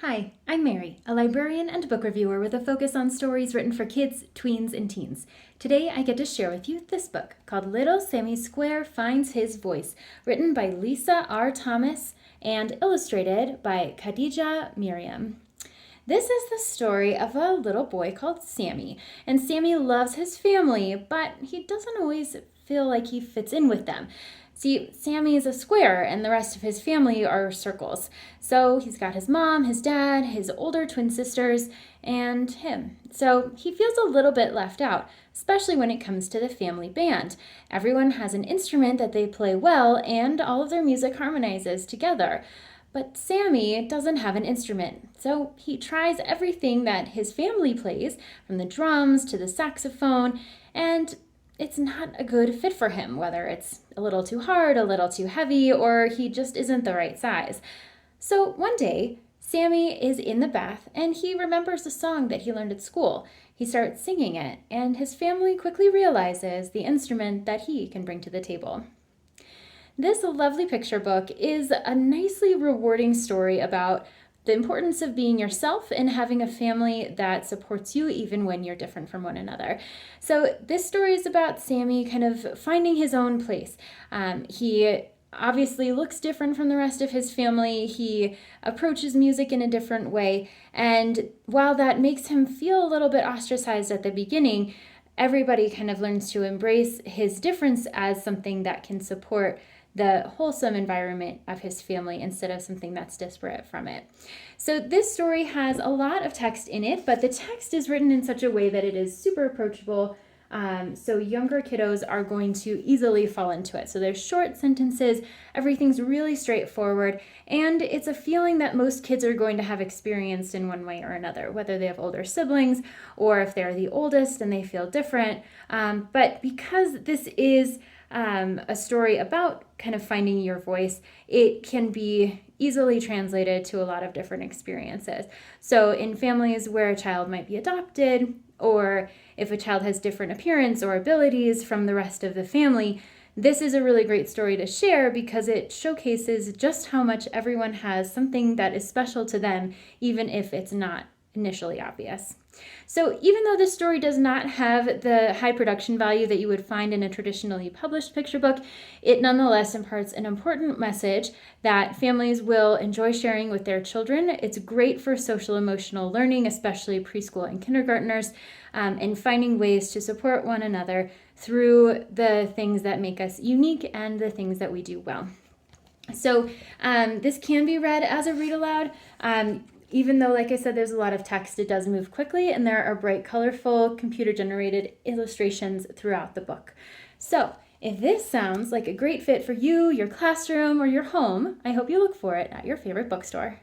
Hi, I'm Mary, a librarian and book reviewer with a focus on stories written for kids, tweens, and teens. Today I get to share with you this book called Little Sammy Square Finds His Voice, written by Lisa R. Thomas and illustrated by Khadija Miriam. This is the story of a little boy called Sammy, and Sammy loves his family, but he doesn't always feel like he fits in with them. See, Sammy is a square and the rest of his family are circles. So he's got his mom, his dad, his older twin sisters, and him. So he feels a little bit left out, especially when it comes to the family band. Everyone has an instrument that they play well and all of their music harmonizes together. But Sammy doesn't have an instrument, so he tries everything that his family plays, from the drums to the saxophone, and it's not a good fit for him, whether it's a little too hard, a little too heavy, or he just isn't the right size. So one day, Sammy is in the bath and he remembers a song that he learned at school. He starts singing it, and his family quickly realizes the instrument that he can bring to the table. This lovely picture book is a nicely rewarding story about the importance of being yourself and having a family that supports you even when you're different from one another. So this story is about Sammy kind of finding his own place. He obviously looks different from the rest of his family. He approaches music in a different way. And while that makes him feel a little bit ostracized at the beginning, everybody kind of learns to embrace his difference as something that can support the wholesome environment of his family instead of something that's disparate from it. So this story has a lot of text in it, but the text is written in such a way that it is super approachable, so younger kiddos are going to easily fall into it. So there's short sentences, everything's really straightforward, and it's a feeling that most kids are going to have experienced in one way or another, whether they have older siblings or if they're the oldest and they feel different. But because this is a story about kind of finding your voice, it can be easily translated to a lot of different experiences. So in families where a child might be adopted, or if a child has different appearance or abilities from the rest of the family, this is a really great story to share because it showcases just how much everyone has something that is special to them, even if it's not initially obvious. So even though this story does not have the high production value that you would find in a traditionally published picture book, it nonetheless imparts an important message that families will enjoy sharing with their children. It's great for social emotional learning, especially preschool and kindergartners, and finding ways to support one another through the things that make us unique and the things that we do well. So this can be read as a read aloud. Even though, like I said, there's a lot of text, it does move quickly, and there are bright, colorful, computer-generated illustrations throughout the book. So, if this sounds like a great fit for you, your classroom, or your home, I hope you look for it at your favorite bookstore.